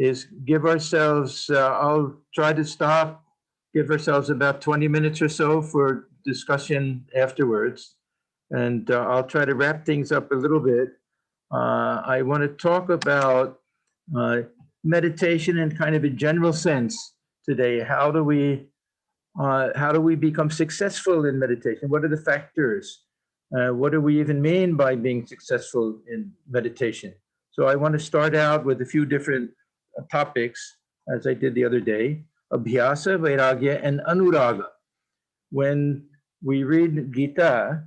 is give ourselves, I'll try to stop, give ourselves about 20 minutes or so for discussion afterwards. And I'll try to wrap things up a little bit. I want to talk about meditation in kind of a general sense today. How do we become successful in meditation? What are the factors? What do we even mean by being successful in meditation? So I want to start out with a few different topics, as I did the other day: Abhyasa, Vairagya, and Anuraga. When we read Gita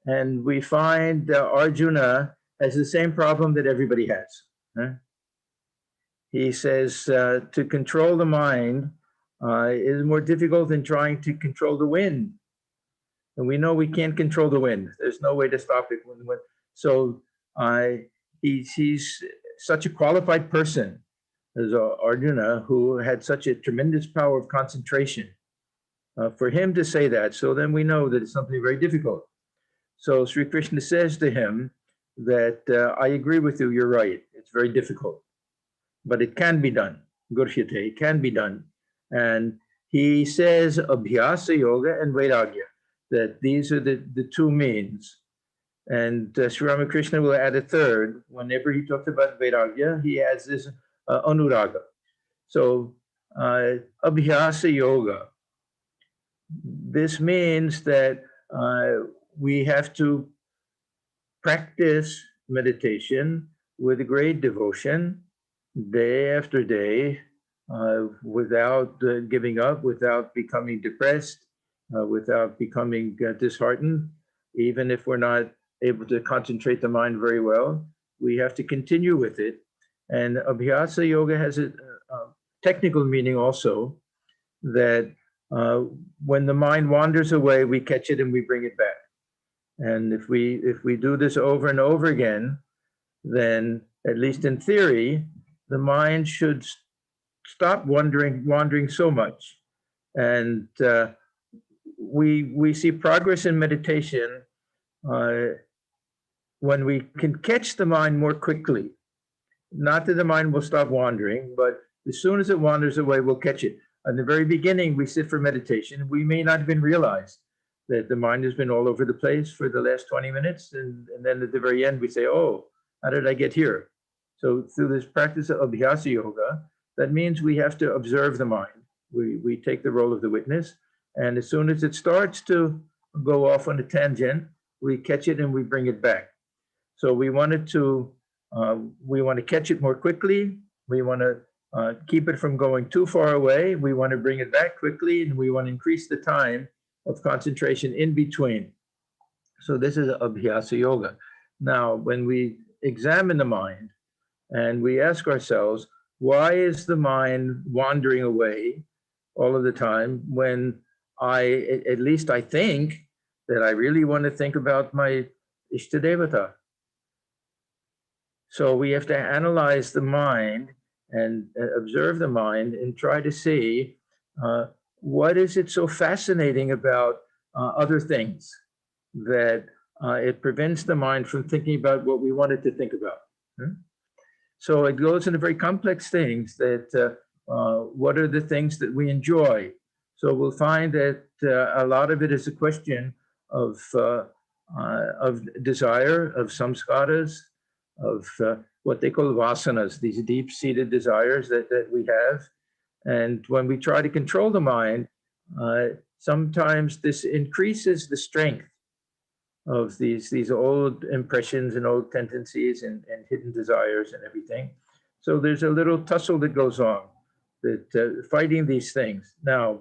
and we find Arjuna has the same problem that everybody has. He says to control the mind is more difficult than trying to control the wind. And we know we can't control the wind. There's no way to stop it. So he's such a qualified person as Arjuna, who had such a tremendous power of concentration. For him to say that, so then we know that it's something very difficult. So Sri Krishna says to him that I agree with you, you're right. It's very difficult, but it can be done. Gurhyate, it can be done. And he says Abhyasa Yoga and Vairagya, that these are the two means. And Sri Ramakrishna will add a third. Whenever he talks about Vairagya, he adds this Anuraga. So Abhyasa Yoga. This means that we have to practice meditation with great devotion, day after day, without giving up, without becoming depressed, without becoming disheartened. Even if we're not able to concentrate the mind very well, we have to continue with it. And Abhyasa Yoga has a technical meaning also, that when the mind wanders away, we catch it and we bring it back. And if we do this over and over again, then at least in theory, the mind should stop wandering so much. And we see progress in meditation when we can catch the mind more quickly. Not that the mind will stop wandering, but as soon as it wanders away, we'll catch it. In the very beginning, we sit for meditation. We may not even realize that the mind has been all over the place for the last 20 minutes. And then at the very end, we say, oh, how did I get here? So through this practice of Abhyasa Yoga, that means we have to observe the mind. We take the role of the witness. And as soon as it starts to go off on a tangent, we catch it and we bring it back. So we want to catch it more quickly. We want to keep it from going too far away. We want to bring it back quickly, and we want to increase the time of concentration in between. So this is Abhyasa Yoga. Now, when we examine the mind and we ask ourselves, why is the mind wandering away all of the time when at least I think that I really want to think about my Ishtadevata? So we have to analyze the mind and observe the mind and try to see what is it so fascinating about other things that it prevents the mind from thinking about what we want it to think about. So it goes into very complex things that what are the things that we enjoy? So we'll find that a lot of it is a question of desire, of samskaras, of what they call vasanas, these deep-seated desires that we have. And when we try to control the mind, sometimes this increases the strength of these old impressions and old tendencies and hidden desires and everything. So there's a little tussle that goes on, that fighting these things. Now,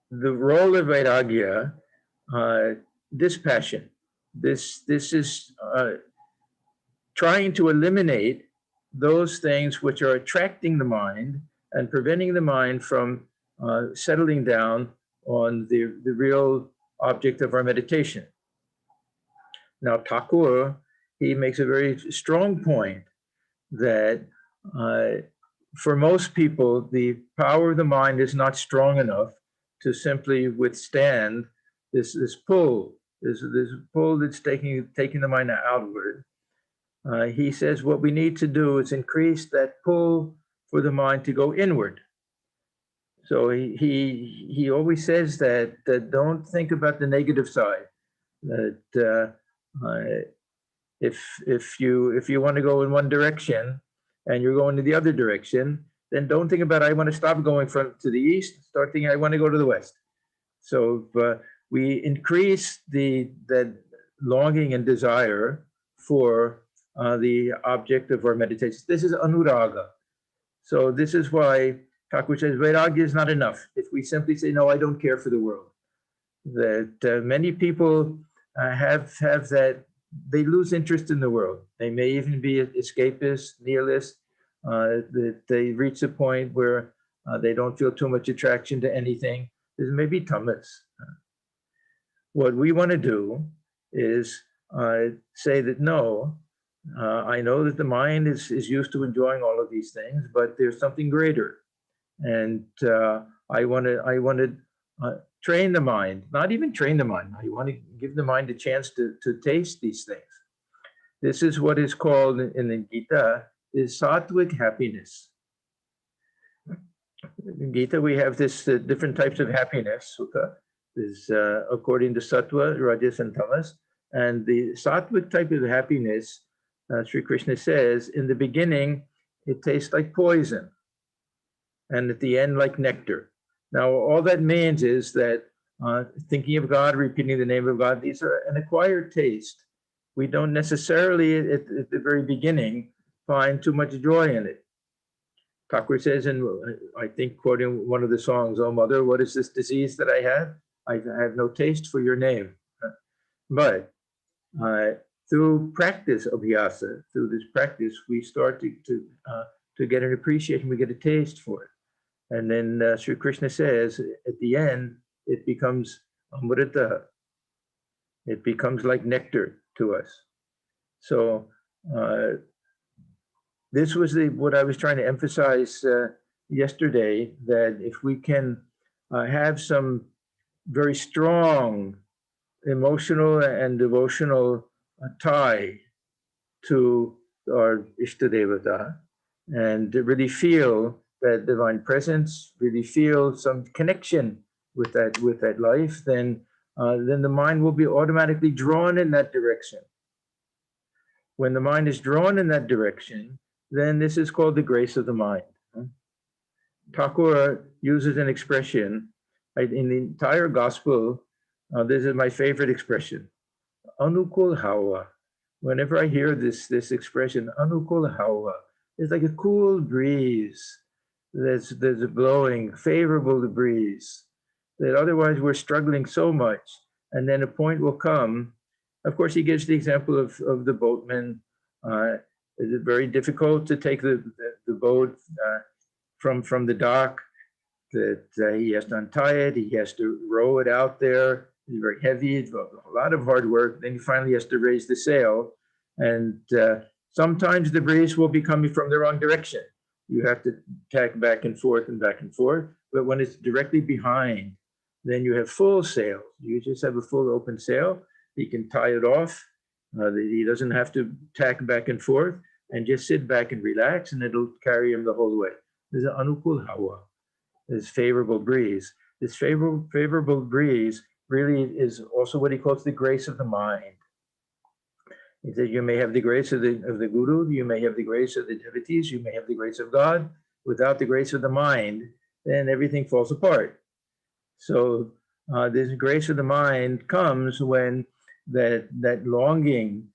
the role of Vairagya, dispassion, this is trying to eliminate those things which are attracting the mind and preventing the mind from settling down on the real object of our meditation. Now, Thakur, he makes a very strong point that for most people, the power of the mind is not strong enough to simply withstand this pull, this pull that's taking the mind outward. he says what we need to do is increase that pull for the mind to go inward. So he always says that don't think about the negative side. That if you want to go in one direction and you're going to the other direction, then don't think about I want to stop going from to the east. Start thinking I want to go to the west. So we increase that longing and desire for the object of our meditation. This is anuraga. So this is why Thakur says Vairagya is not enough. If we simply say, no, I don't care for the world. That many people have that, they lose interest in the world. They may even be escapists, nihilists, that they reach a point where they don't feel too much attraction to anything. This may be tamas. What we want to do is say that no, I know that the mind is used to enjoying all of these things, but there's something greater. And I want to train the mind, not even train the mind. I want to give the mind a chance to taste these things. This is what is called in the Gita is sattvic happiness. In Gita, we have this different types of happiness. Sukha is according to sattva, rajas, and tamas. And the sattvic type of happiness, Sri Krishna says, in the beginning, it tastes like poison. And at the end, like nectar. Now, all that means is that thinking of God, repeating the name of God, these are an acquired taste. We don't necessarily, at the very beginning, find too much joy in it. Thakur says, and I think quoting one of the songs, "Oh mother, what is this disease that I have? I have no taste for your name." But through practice, abhyasa, through this practice, we start to get an appreciation, we get a taste for it. And then Sri Krishna says, at the end, it becomes amrita. It becomes like nectar to us. So this was what I was trying to emphasize yesterday, that if we can have some very strong emotional and devotional tie to our Ishtadevata, and to really feel that divine presence, really feel some connection with that life, then the mind will be automatically drawn in that direction. When the mind is drawn in that direction, then this is called the grace of the mind. Thakur uses an expression in the entire gospel. This is my favorite expression, anukul hawa. Whenever I hear this expression, anukul hawa, it's like a cool breeze that's blowing, favorable breeze, that otherwise we're struggling so much. And then a point will come. Of course, he gives the example of the boatman. Is it very difficult to take the boat from the dock? That he has to untie it, he has to row it out there. It's very heavy, it's a lot of hard work. Then he finally has to raise the sail. And sometimes the breeze will be coming from the wrong direction. You have to tack back and forth and back and forth. But when it's directly behind, then you have full sail. You just have a full open sail. He can tie it off. He doesn't have to tack back and forth, and just sit back and relax, and it'll carry him the whole way. There's an anukul hawa, this favorable breeze. This favorable breeze really is also what he calls the grace of the mind. He said you may have the grace of the guru, you may have the grace of the devotees, you may have the grace of God. Without the grace of the mind, then everything falls apart. So this grace of the mind comes when that longing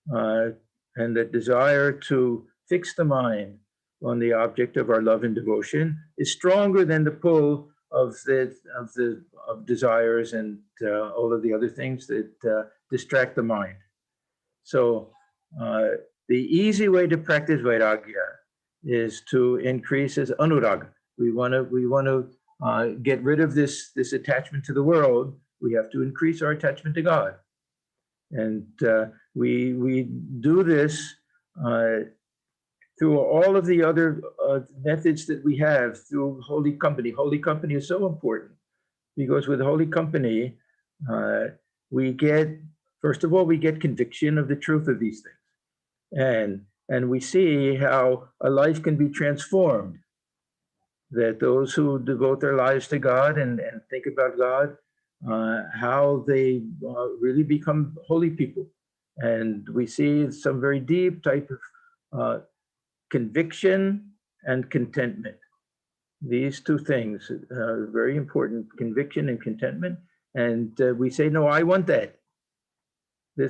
and that desire to fix the mind on the object of our love and devotion is stronger than the pull of desires and all of the other things that distract the mind. So the easy way to practice vairagya is to increase his anuraga. We want to get rid of this attachment to the world. We have to increase our attachment to God. And we do this through all of the other methods that we have, through holy company. Holy company is so important because with holy company, we get, first of all, we get conviction of the truth of these things. And we see how a life can be transformed, that those who devote their lives to God and think about God, how they really become holy people. And we see some very deep type of conviction and contentment. These two things are very important, conviction and contentment. And we say, no, I want that.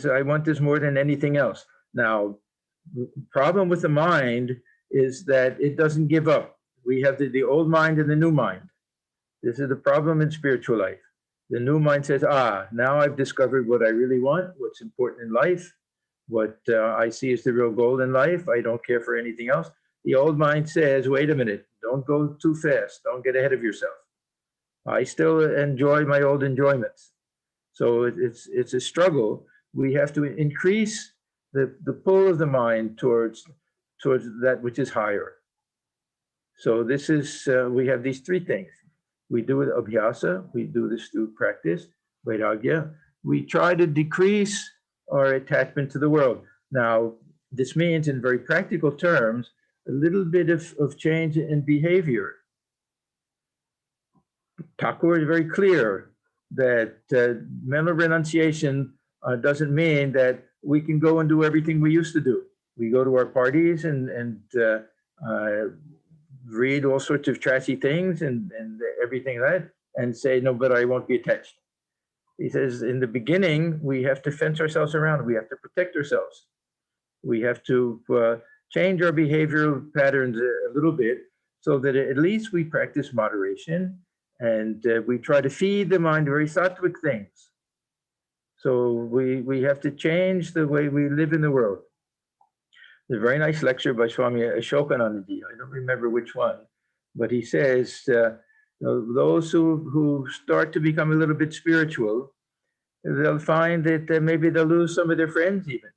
I want this more than anything else. Now, the problem with the mind is that it doesn't give up. We have the old mind and the new mind. This is the problem in spiritual life. The new mind says, now I've discovered what I really want, what's important in life, what I see as the real goal in life. I don't care for anything else. The old mind says, wait a minute, don't go too fast. Don't get ahead of yourself. I still enjoy my old enjoyments. So it's a struggle. We have to increase the pull of the mind towards that which is higher. So this is, we have these three things. We do it abhyasa, we do this through practice, vairagya. We try to decrease our attachment to the world. Now, this means in very practical terms, a little bit of change in behavior. Thakur is very clear that mental renunciation doesn't mean that we can go and do everything we used to do. We go to our parties and read all sorts of trashy things and everything like that, and say, no, but I won't be attached. He says, in the beginning, we have to fence ourselves around. We have to protect ourselves. We have to change our behavioral patterns a little bit so that at least we practice moderation and we try to feed the mind very sattvic things. So we have to change the way we live in the world. There's a very nice lecture by Swami Ashokananda. I don't remember which one, but he says, those who start to become a little bit spiritual, they'll find that maybe they'll lose some of their friends even.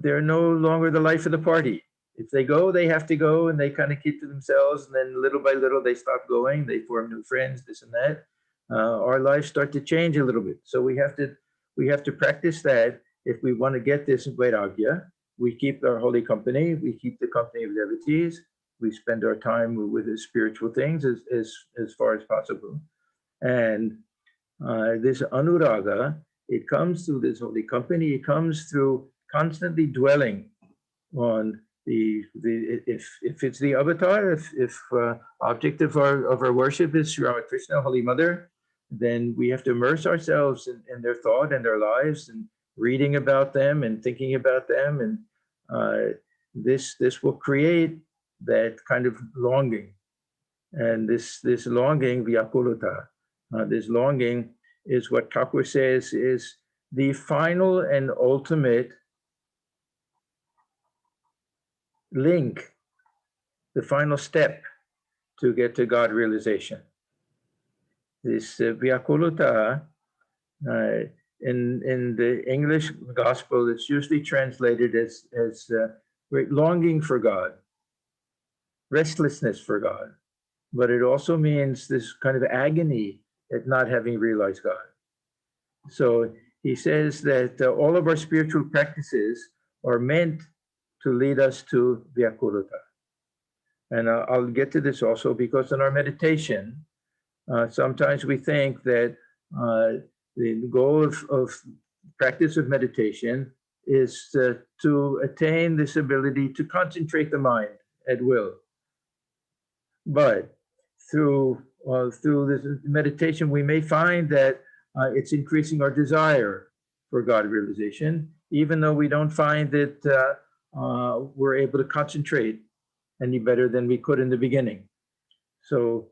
They're no longer the life of the party. If they go, they have to go, and they kind of keep to themselves, and then little by little they stop going, they form new friends, this and that. Our lives start to change a little bit. So we have to practice that if we want to get this vairagya. We keep our holy company, we keep the company of devotees, we spend our time with the spiritual things as far as possible. And this anuraga, it comes through this holy company, it comes through constantly dwelling on if it's the avatar, if object of our worship is Sri Ramakrishna, Holy Mother, then we have to immerse ourselves in their thought and their lives and reading about them and thinking about them, and this will create that kind of longing, and this longing, vyakulata, this longing is what Thakur says is the final and ultimate link, the final step to get to God realization. This vyakulata, in the English gospel, it's usually translated as great longing for God, restlessness for God, but it also means this kind of agony at not having realized God. So he says that all of our spiritual practices are meant to lead us to vyakulata. And I'll get to this also, because in our meditation, sometimes we think that the goal of practice of meditation is to attain this ability to concentrate the mind at will. But through this meditation, we may find that it's increasing our desire for God realization, even though we don't find that we're able to concentrate any better than we could in the beginning. So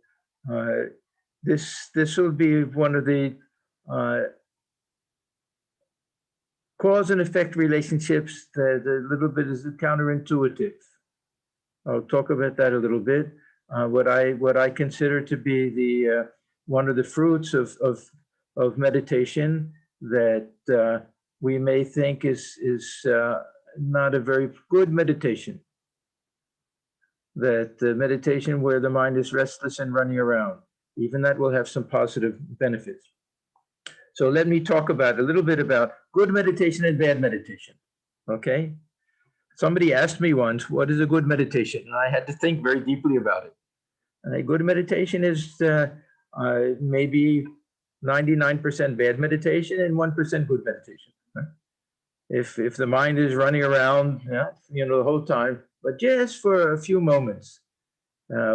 this will be one of the cause and effect relationships that a little bit is counterintuitive. I'll talk about that a little bit. What I consider to be the one of the fruits of meditation that we may think is not a very good meditation. That the meditation where the mind is restless and running around, even that will have some positive benefits. So let me talk about a little bit about good meditation and bad meditation. Okay. Somebody asked me once, what is a good meditation? And I had to think very deeply about it. And a good meditation is maybe 99% bad meditation and 1% good meditation. If the mind is running around, the whole time, but just for a few moments,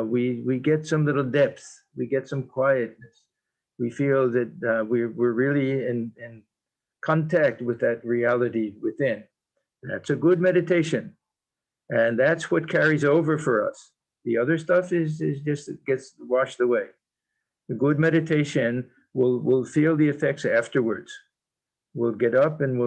we get some little depth, we get some quietness. We feel that we're really in contact with that reality within. That's a good meditation. And that's what carries over for us. The other stuff is just, it gets washed away. The good meditation will feel the effects afterwards. We'll get up and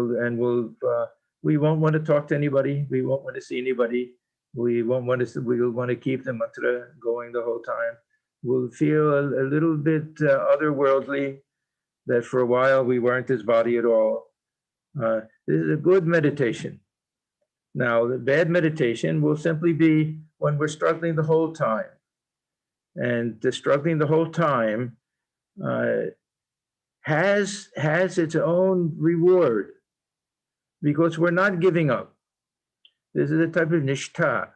we won't want to talk to anybody. We won't want to see anybody. We'll want to keep the mantra going the whole time. We'll feel a little bit otherworldly, that for a while we weren't this body at all. This is a good meditation. Now, the bad meditation will simply be when we're struggling the whole time. And the struggling the whole time has its own reward, because we're not giving up. This is a type of nishtha,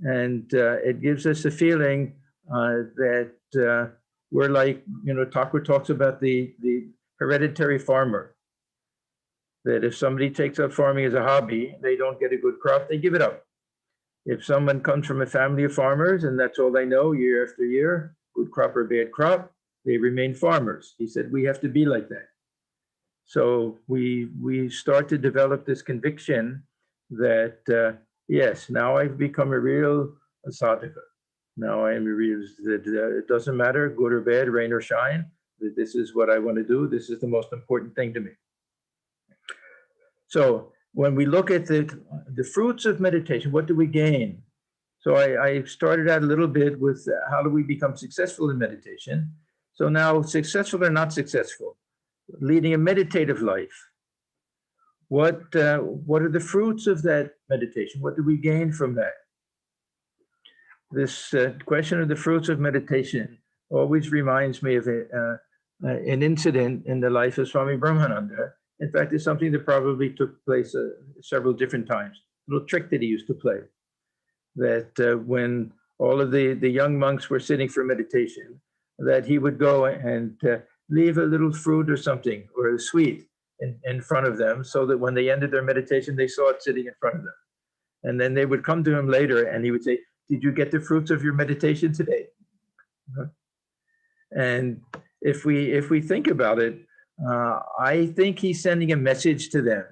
and it gives us a feeling that we're like, Thakur talks about the hereditary farmer, that if somebody takes up farming as a hobby, they don't get a good crop, they give it up. If someone comes from a family of farmers and that's all they know year after year, good crop or bad crop, they remain farmers. He said, we have to be like that. So we start to develop this conviction that, yes, now I've become a real sadhaka. Now I am a real, that it doesn't matter, good or bad, rain or shine, that this is what I want to do. This is the most important thing to me. So when we look at the fruits of meditation, what do we gain? So I started out a little bit with how do we become successful in meditation? So now, successful or not successful, leading a meditative life. What are the fruits of that meditation? What do we gain from that? This question of the fruits of meditation always reminds me of an incident in the life of Swami Brahmananda. In fact, it's something that probably took place several different times. A little trick that he used to play. That when all of the young monks were sitting for meditation, that he would go and leave a little fruit or something, or a sweet in front of them, so that when they ended their meditation, they saw it sitting in front of them. And then they would come to him later and he would say, did you get the fruits of your meditation today? And if we think about it, I think he's sending a message to them.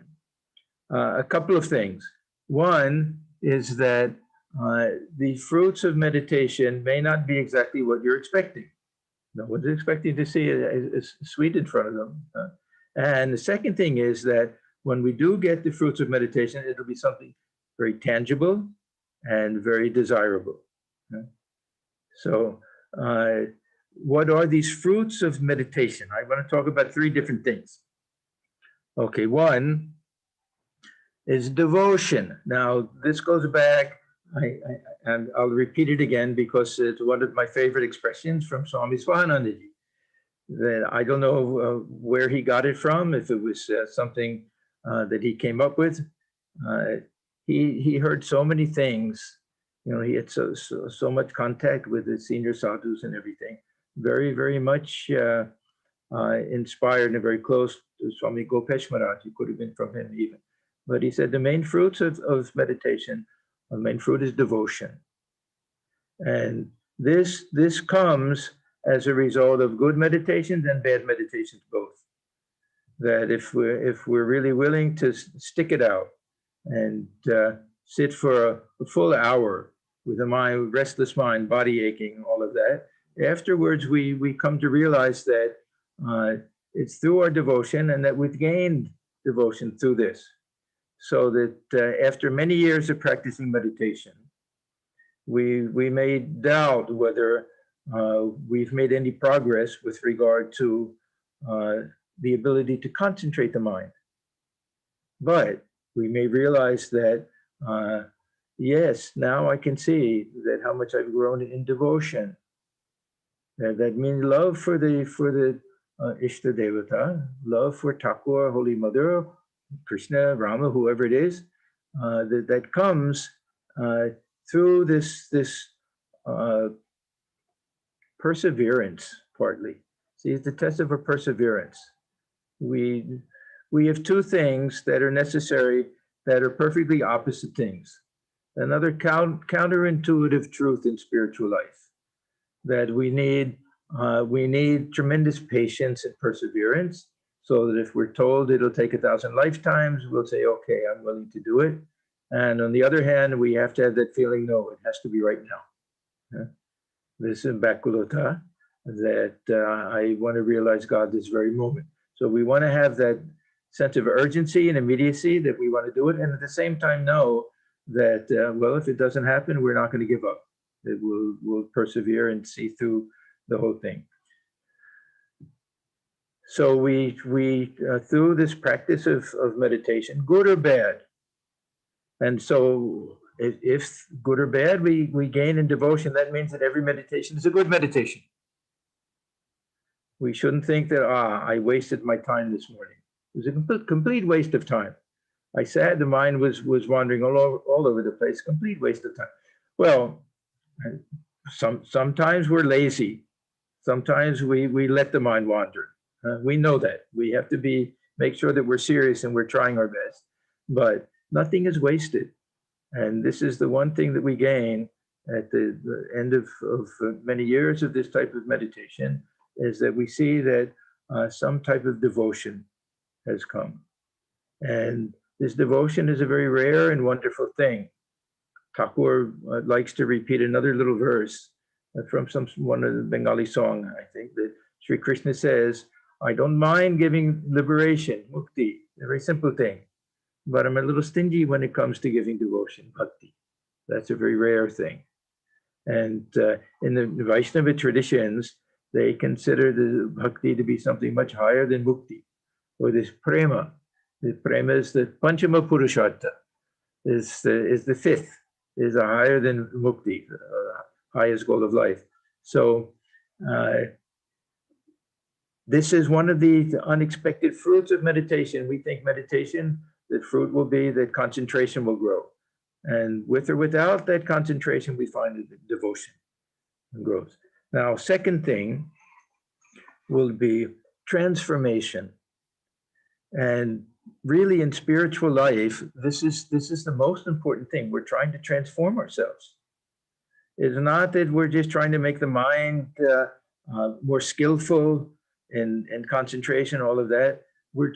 A couple of things. One is that the fruits of meditation may not be exactly what you're expecting. No one's expecting to see a sweet in front of them. And the second thing is that when we do get the fruits of meditation, it'll be something very tangible and very desirable. So what are these fruits of meditation? I want to talk about three different things. Okay, one is devotion. Now, this goes back, and I'll repeat it again because it's one of my favorite expressions from Swami Swahanandaji. That I don't know where he got it from, if it was something that he came up with. He heard so many things. He had so much contact with the senior sadhus and everything. Very, very much inspired and very close to Swami Gopesh Maharaj. It could have been from him even. But he said the main fruits of meditation, the main fruit is devotion. And this comes as a result of good meditations and bad meditations both. That if we're really willing to stick it out and sit for a full hour with a mind, restless mind, body aching, all of that, afterwards we come to realize that it's through our devotion and that we've gained devotion through this. So that after many years of practicing meditation, we may doubt whether we've made any progress with regard to the ability to concentrate the mind. But we may realize that, yes, now I can see that how much I've grown in devotion. That means love for the Ishta Devata, love for Thakur, Holy Mother, Krishna, Rama, whoever it is, that comes through this perseverance, partly. See, it's the test of our perseverance. We have two things that are necessary that are perfectly opposite things. Another counterintuitive truth in spiritual life, that we need tremendous patience and perseverance, so that if we're told it'll take 1,000 lifetimes, we'll say, okay, I'm willing to do it. And on the other hand, we have to have that feeling, no, it has to be right now. This is Bakulota, that I want to realize God this very moment. So we want to have that sense of urgency and immediacy that we want to do it, and at the same time know that, well, if it doesn't happen, we're not going to give up. That we'll persevere and see through the whole thing. So we through this practice of meditation, good or bad, and so if good or bad, we gain in devotion, that means that every meditation is a good meditation. We shouldn't think that, I wasted my time this morning. It was a complete waste of time. I sat, the mind was wandering all over the place, complete waste of time. Well, sometimes we're lazy. Sometimes we let the mind wander. We know that. We have to make sure that we're serious and we're trying our best. But nothing is wasted. And this is the one thing that we gain at the end of many years of this type of meditation, is that we see that some type of devotion has come. And this devotion is a very rare and wonderful thing. Thakur likes to repeat another little verse from one of the Bengali song, I think, that Sri Krishna says, I don't mind giving liberation, mukti, a very simple thing, but I'm a little stingy when it comes to giving devotion, bhakti. That's a very rare thing. And in the Vaishnava traditions, they consider the bhakti to be something much higher than mukti, or this prema. The prema is the panchama purushartha, is the fifth, is higher than mukti, highest goal of life. So this is one of the unexpected fruits of meditation. We think meditation, the fruit will be that concentration will grow. And with or without that concentration, we find that devotion grows. Now, second thing will be transformation. And really in spiritual life, this is the most important thing. We're trying to transform ourselves. It's not that we're just trying to make the mind more skillful in concentration, all of that. We're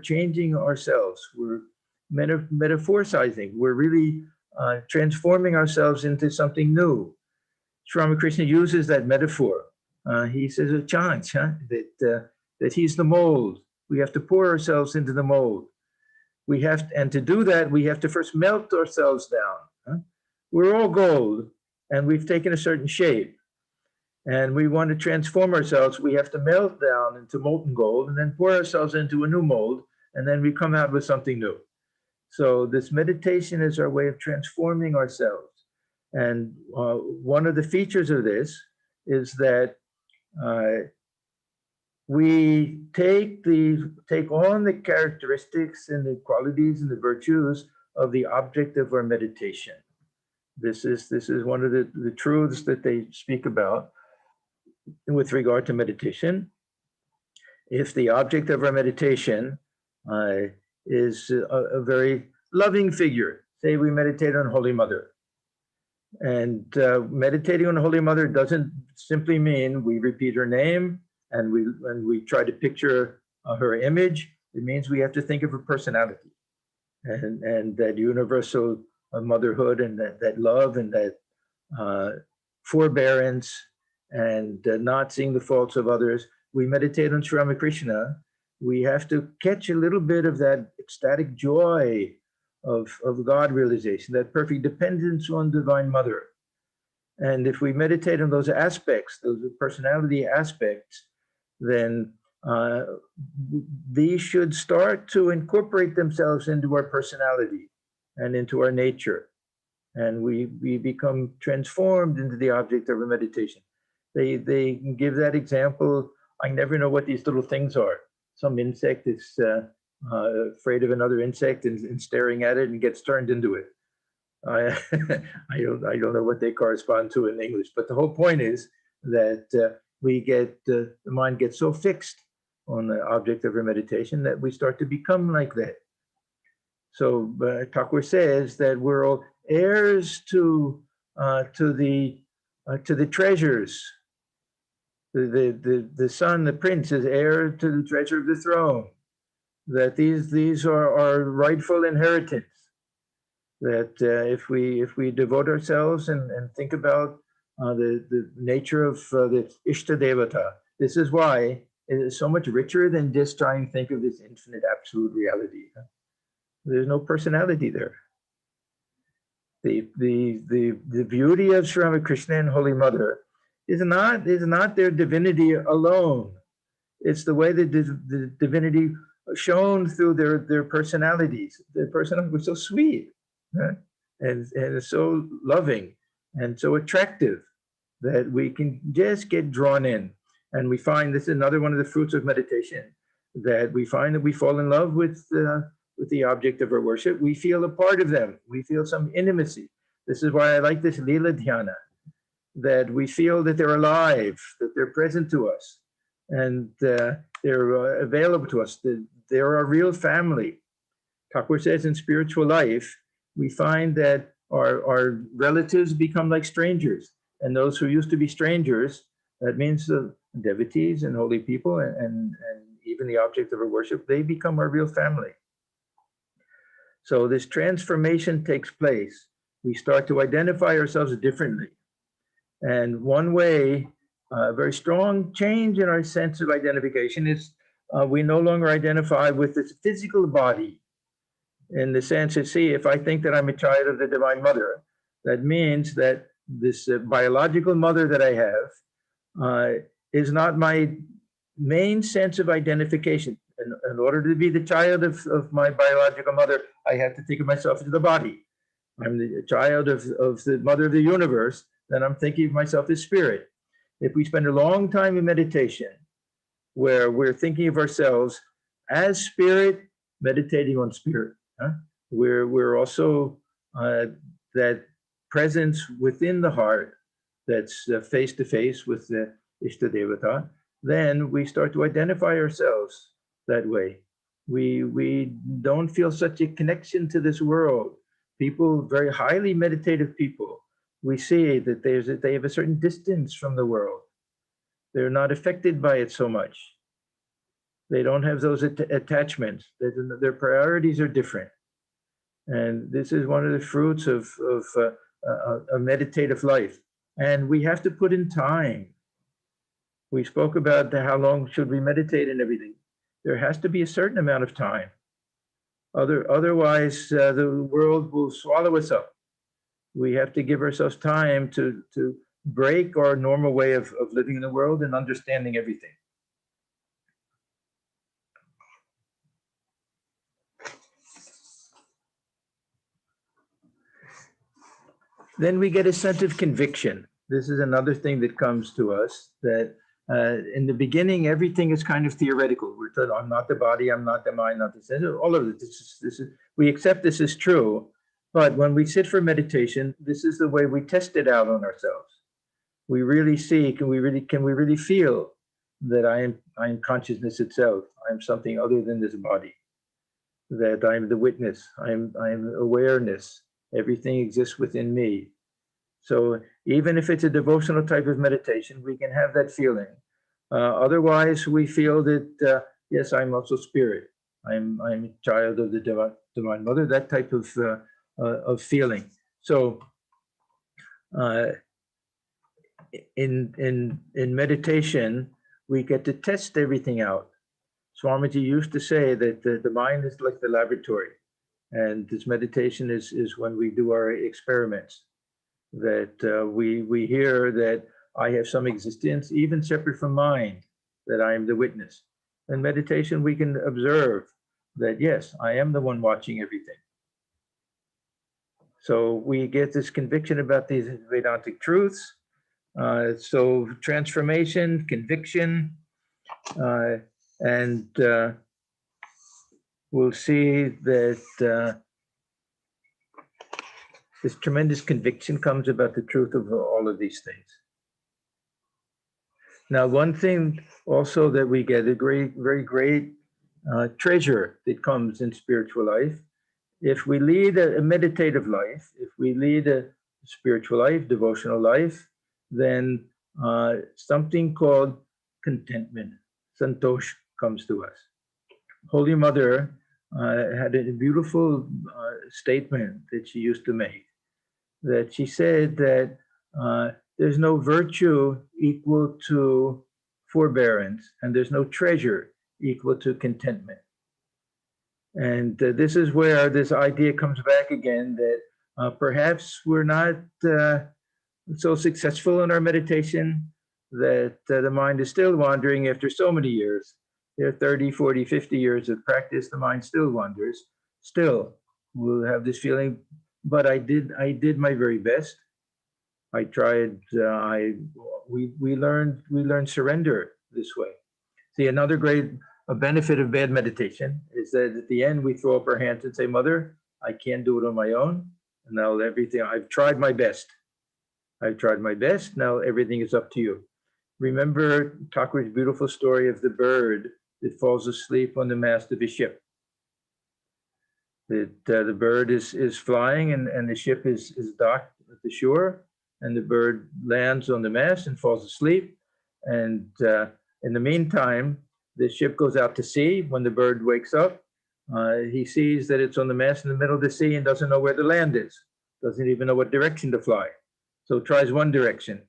changing ourselves. We're metaphoricizing. We're really transforming ourselves into something new. Ramakrishna uses that metaphor. He says a chant, that he's the mold. We have to pour ourselves into the mold. And to do that, we have to first melt ourselves down. We're all gold, and we've taken a certain shape. And we want to transform ourselves. We have to melt down into molten gold and then pour ourselves into a new mold, and then we come out with something new. So this meditation is our way of transforming ourselves. And one of the features of this is that we take on the characteristics and the qualities and the virtues of the object of our meditation. This is one of the truths that they speak about with regard to meditation. If the object of our meditation is a very loving figure, say we meditate on Holy Mother, and meditating on Holy Mother doesn't simply mean we repeat her name and we try to picture her image. It means we have to think of her personality and that universal motherhood and that love and that forbearance and not seeing the faults of others. We meditate on Sri Ramakrishna. We have to catch a little bit of that ecstatic joy of God realization, that perfect dependence on Divine Mother. And if we meditate on those aspects, those personality aspects, then these should start to incorporate themselves into our personality and into our nature. And we become transformed into the object of our meditation. They give that example. I never know what these little things are. Some insect is afraid of another insect and staring at it and gets turned into it. I, I don't know what they correspond to in English, but the whole point is that the mind gets so fixed on the object of our meditation that we start to become like that. So Thakur says that we're all heirs to the treasures. The son, the prince, is heir to the treasure of the throne. That these are our rightful inheritance. That if we devote ourselves and think about the nature of the Ishta Devata, this is why it is so much richer than just trying to think of this infinite absolute reality. There's no personality there. The beauty of Sri Ramakrishna and Holy Mother is not their divinity alone. It's the way that the divinity shown through their personalities. Their personalities were so sweet, and so loving and so attractive that we can just get drawn in. And we find this is another one of the fruits of meditation, that we find that we fall in love with the object of our worship. We feel a part of them. We feel some intimacy. This is why I like this Lila Dhyana, that we feel that they're alive, that they're present to us, and they're available to us. They're our real family. Thakur says in spiritual life, we find that our relatives become like strangers. And those who used to be strangers, that means the devotees and holy people and even the object of our worship, they become our real family. So this transformation takes place. We start to identify ourselves differently. And one way, a very strong change in our sense of identification is we no longer identify with this physical body. In the sense that, see, if I think that I'm a child of the Divine Mother, that means that this biological mother that I have is not my main sense of identification. In order to be the child of my biological mother, I have to think of myself as the body. I'm the child of the mother of the universe, then I'm thinking of myself as spirit. If we spend a long time in meditation where we're thinking of ourselves as spirit, meditating on spirit, we're also that presence within the heart that's face to face with the Ishtadevata, then we start to identify ourselves that way. We don't feel such a connection to this world. People, very highly meditative people, we see that they have a certain distance from the world. They're not affected by it so much. They don't have those attachments. Their priorities are different. And this is one of the fruits of a meditative life. And we have to put in time. We spoke about how long should we meditate and everything. There has to be a certain amount of time. Otherwise, the world will swallow us up. We have to give ourselves time to break our normal way of living in the world and understanding everything. Then we get a sense of conviction. This is another thing that comes to us, that in the beginning, everything is kind of theoretical. We're told, I'm not the body, I'm not the mind, not the sense. All of this is, we accept this is true. But when we sit for meditation, this is the way we test it out on ourselves. We really see, can we really feel that I am consciousness itself? I'm something other than this body. That I'm the witness. I'm awareness. Everything exists within me. So even if it's a devotional type of meditation, we can have that feeling. Otherwise, we feel that yes, I'm also spirit. I'm a child of the Divine Mother. That type of feeling. So in meditation, we get to test everything out. Swamiji used to say that the mind is like the laboratory, and this meditation is when we do our experiments. That we hear that I have some existence, even separate from mind, that I am the witness. In meditation, we can observe that, yes, I am the one watching everything. So we get this conviction about these Vedantic truths. So transformation, conviction, and we'll see that this tremendous conviction comes about the truth of all of these things. Now, one thing also that we get, a very great treasure that comes in spiritual life, if we lead a meditative life, if we lead a spiritual life, devotional life, then something called contentment, santosh, comes to us. Holy Mother had a beautiful statement that she used to make, that she said that there's no virtue equal to forbearance, and there's no treasure equal to contentment. And this is where this idea comes back again, that perhaps we're not so successful in our meditation, that the mind is still wandering after so many years. There are 30, 40, 50 years of practice, the mind still wanders. Still, we'll have this feeling, but I did my very best. I tried, we learned surrender this way. See, another great benefit of bad meditation is that at the end we throw up our hands and say, Mother, I can't do it on my own. And now everything, I've tried my best. I've tried my best. Now everything is up to you. Remember Thakur's beautiful story of the bird that falls asleep on the mast of a ship. That the bird is flying and the ship is docked at the shore, and the bird lands on the mast and falls asleep. And in the meantime, the ship goes out to sea. When the bird wakes up, he sees that it's on the mast in the middle of the sea and doesn't know where the land is, doesn't even know what direction to fly. So tries one direction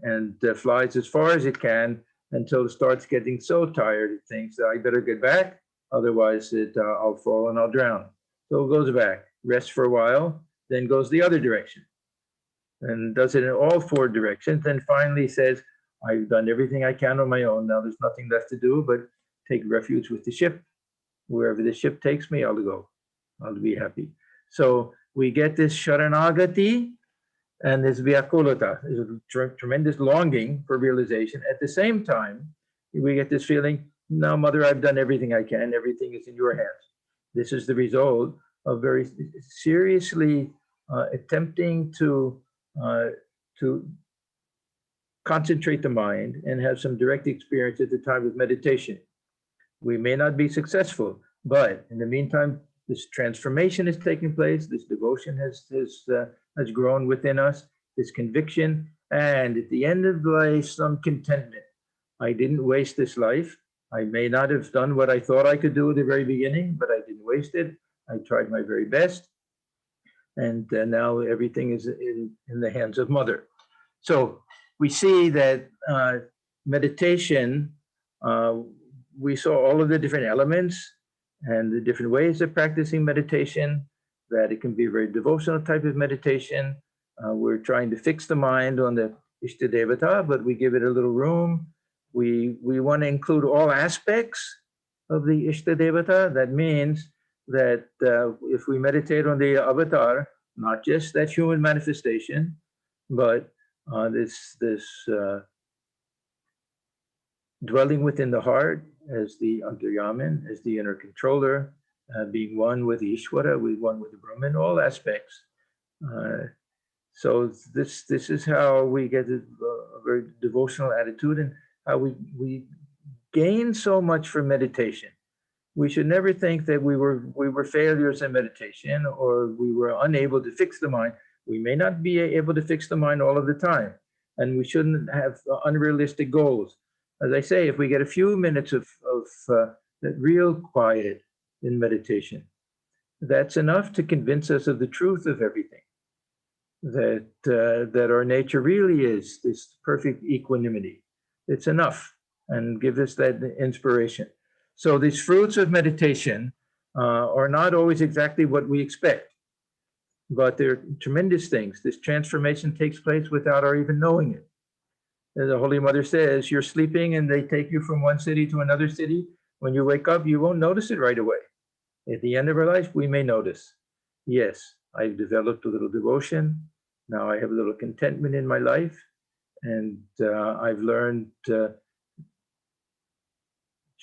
and flies as far as it can until it starts getting so tired it thinks that I better get back, otherwise I'll fall and I'll drown. So it goes back, rests for a while, then goes the other direction and does it in all four directions, then finally says, I've done everything I can on my own. Now there's nothing left to do but take refuge with the ship. Wherever the ship takes me, I'll go. I'll be happy. So we get this sharanagati and this vyakulata, is a tremendous longing for realization. At the same time, we get this feeling, now, Mother, I've done everything I can. Everything is in your hands. This is the result of very seriously attempting to concentrate the mind and have some direct experience at the time of meditation. We may not be successful, but in the meantime, this transformation is taking place. This devotion has grown within us, this conviction, and at the end of life, some contentment. I didn't waste this life. I may not have done what I thought I could do at the very beginning, but I didn't waste it. I tried my very best. And now everything is in the hands of Mother. So we see that meditation, we saw all of the different elements and the different ways of practicing meditation, that it can be a very devotional type of meditation. We're trying to fix the mind on the Ishtadevata, but we give it a little room. We want to include all aspects of the Ishtadevata. That means that if we meditate on the avatar, not just that human manifestation, but this dwelling within the heart as the Antaryaman, as the inner controller, being one with the Ishvara, one with the Brahman, all aspects. So this is how we get a very devotional attitude, and how we gain so much from meditation. We should never think that we were failures in meditation, or we were unable to fix the mind. We may not be able to fix the mind all of the time, and we shouldn't have unrealistic goals. As I say, if we get a few minutes of that real quiet in meditation, that's enough to convince us of the truth of everything. That our nature really is this perfect equanimity. It's enough, and give us that inspiration. So these fruits of meditation are not always exactly what we expect, but they're tremendous things. This transformation takes place without our even knowing it. As the Holy Mother says, you're sleeping and they take you from one city to another city. When you wake up, you won't notice it right away. At the end of our life, we may notice, yes, I've developed a little devotion. Now I have a little contentment in my life, and I've learned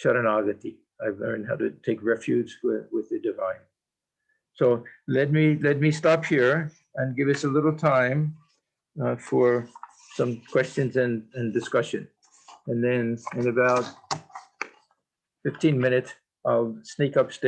Sharanagati. I've learned how to take refuge with the divine. So let me stop here and give us a little time for some questions and discussion. And then in about 15 minutes, I'll sneak upstairs.